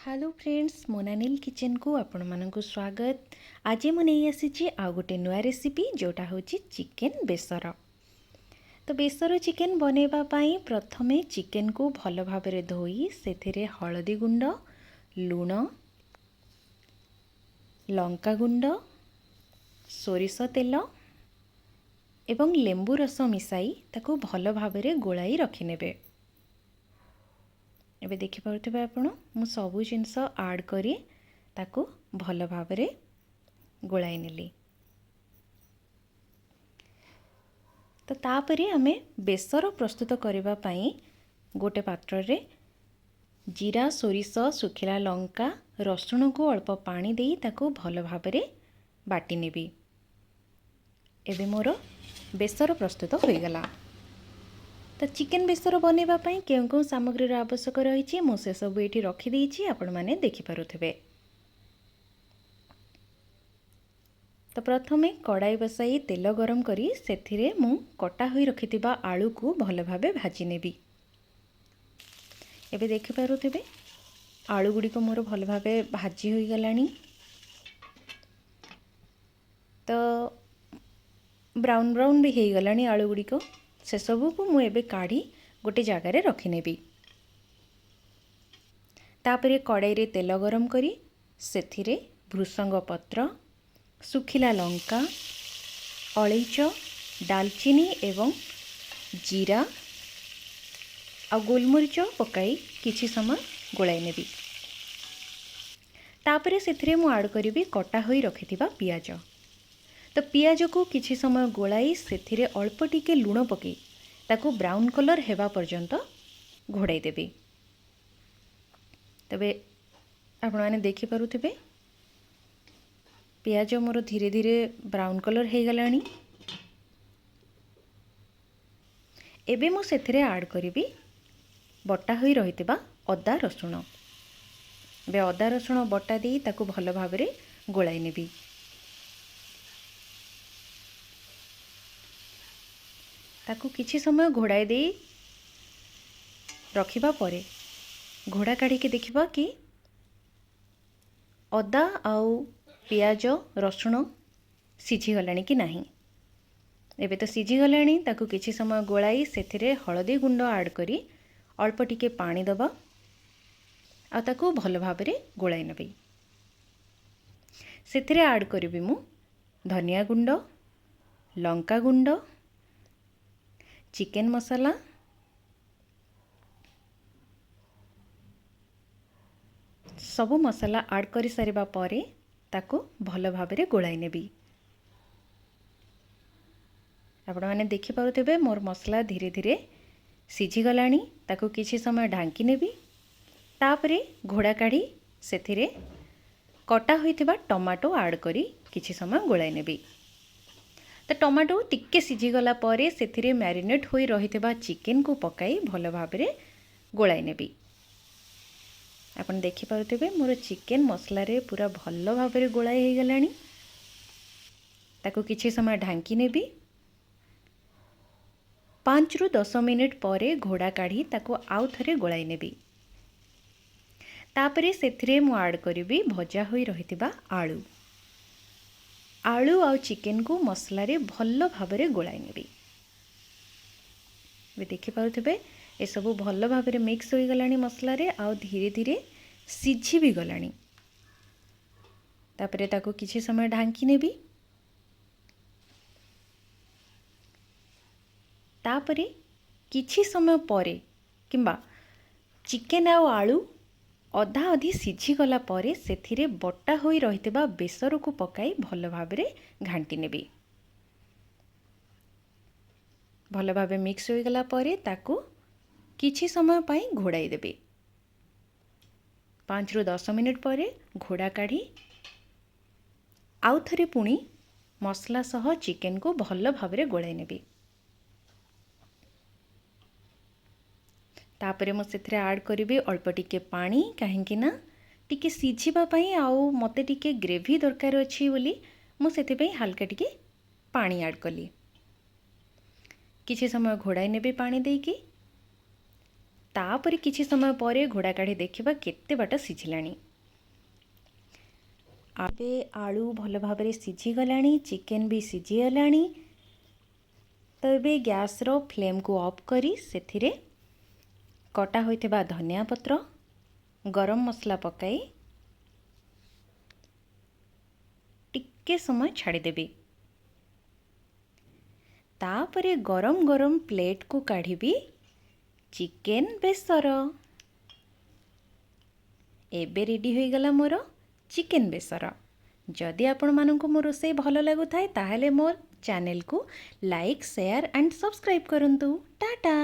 Hello friends, मोनानिल kitchen को आपण मानक स्वागत। आज मु नहीं आसी आउ गोटे नुआ रेसिपी जोटा हूँ चिकेन बेसर। तो बेसर चिकेन बनैबा पाई प्रथमे चिकेन को भल भाव धोई से हलदी गुंड, लुण, लंका गुंड, सोरिष तेल एवं लेंबू रस मिसाई ताको भल भाव गोलाई रखिनेबे। एबे देखि पारुथिबे आपण मु सबु जिंस ऐड करी ताको भल भाव गोलाई नेली। तो तापरे आमे बेसर प्रस्तुत करबा पई गोटे पात्र रे जीरा, सोरिष, सुखिला लंका, रसुण को अल्प पानी देई ताको भल भाव बाटी नेबी। एबे मोर बेसर प्रस्तुत हो गला। तो चिकेन बेसर बनैबा पई केउ केउ सामग्रीर आवश्यक रही मु से सब ये रखीदी आपण मैंने देखिपे। तो प्रथमे कड़ाई बसाई तेल गरम करी सेथिरे मु कटा होई रखिथिबा आलू को भल भाबे भाजी नेबी। एबे देखिपे आलू गुड़ी को मोर भल भाबे भाजी होई गलानी। तो ब्राउन ब्राउन भी हो गलानी आलू गुड़ी को। से सबू को मु एबे काढ़ी गोटे जगार रखिनेबी। तापरे कड़ाई रे तेल गरम करी सेथिरे भृषंग पत्र, सुखिला लंका, अलैच, दालचीनी एवं जीरा आ गोलमरीच पकाई किछि समय गोलाई नेबी। तापरे सेथिरे मु ऐड करिबी कटा होई रखिथिबा पियाज। तो पियाज को किछि समय गोलाई सेथिरे अल्प टिके लुण पकई ताको ब्राउन कलर हेबा पर्यंत घोड़ाई देबी। तबे आपण माने देखि पारुथिबे पियाज मोर धीरे धीरे ब्राउन कलर हे गलानी। एबे मु सेथिरे ऐड करिबी बटा होई रहितिबा अदा रसुण। बे अदा रसुण बटा देई ताको भल भाबरे गोलाई नेबी। ताकू किछि समय घोड़ाई दे रखिबा परे घोड़ा काढ़ी के देखिबा कि अदा आउ पियाज रसुण सिझी गलानी कि नाही। एबे तो सिझी गलानी। ताकू किछि समय गोलाई सेथिरे हळदी गुंड ऐड करी अल्प टिके पानी दबा आ ताकू भल भाबरे गोलाई नेबी। सेथिरे ऐड करिबी मु धनिया गुंड, लंका गुंड, चिकेन मसाला, सबु मसाला ऐड करि सारिबा परे ताको भल भाबरे गोलाई नेबी। आपण माने देखि पारुथिबे मोर मसला धीरे धीरे सिझी गलानी। ताको किछि समय ढांकी नेबी। तापरे घोड़ा काढ़ी सेथिरे कटा होइथिबा टमाटो ऐड करी किछि समय गोलाई नेबी। तो टमाटो टिक्के सिझी गला परे सेथिरे मैरिनेट होई रहिथिबा चिकेन को पकाई भल भाबरे गोलाई नेबी। आपण देखि पारुथिबे मोर चिकेन मसला रे पूरा भल भाबरे गोलाई हे गलानी। ताको किछि समय ढांकी नेबी। 5 रु 10 मिनिट परे घोड़ा काढ़ी ताको आउ थरे गोलाई नेबी। तापरे सेथिरे मु ऐड करिबी भजा होई रहिथिबा आलू। आलू आउ चिकेन को मसला रे भल भाबरे गोलाई नेबी। वे देखि पारुथिबे ए सबु भल भाबरे मिक्स होई गलानी मसला रे आउ धीरे धीरे सिझी भी गलानी। तापरे ताको किछि समय ढांकी नेबी। तापरे किछि समय परे किंबा चिकेन आउ आलू अधा अधि सिझी गला परे सेथिरे बटा होई रहितिबा बेसर को पकाई भल भाबरे घांटी नेबी। भल भाबे मिक्स होई गला परे ताको किछि समय पाई घोड़ाई देबे। 5 रु 10 मिनिट परे घोड़ा काढ़ी आउ थरे पुणी मसला सह चिकेन को भल भाबरे गोलाई नेबी। तापरे मु सेथिरे ऐड करिबी अल्प टिके पानी काहेकि ना टिके सिझिबा पई आउ मते टिके ग्रेवी दरकार अछि बोली मु सेति पई हल्का टिके पानी ऐड कली। किछि समय घोड़ाई नेबी पानी देकी। तापर किछि समय पर घोड़ा काढ़ी देखिबा केते बाट सिझिलाणी। आबे आलू भल भाव सिझी गलाणी, चिकेन भी सिझी गलाणी। तो ये गैस रो फ्लेम को ऑफ करी सेथिरे कटा होइथिबा धनिया पत्र, गरम मसला पकाई टिके समय छाड़ी देबी। तापरे गरम गरम प्लेट को काढ़ी चिकेन बेसर। एबे रेडी हो गला मोर चिकेन बेसर। जदि आपण मानकु मो रोषेई भल लागुथाय ताहेले मोर चैनल को लाइक, शेयर एंड सब्सक्राइब करंतु। टाटा।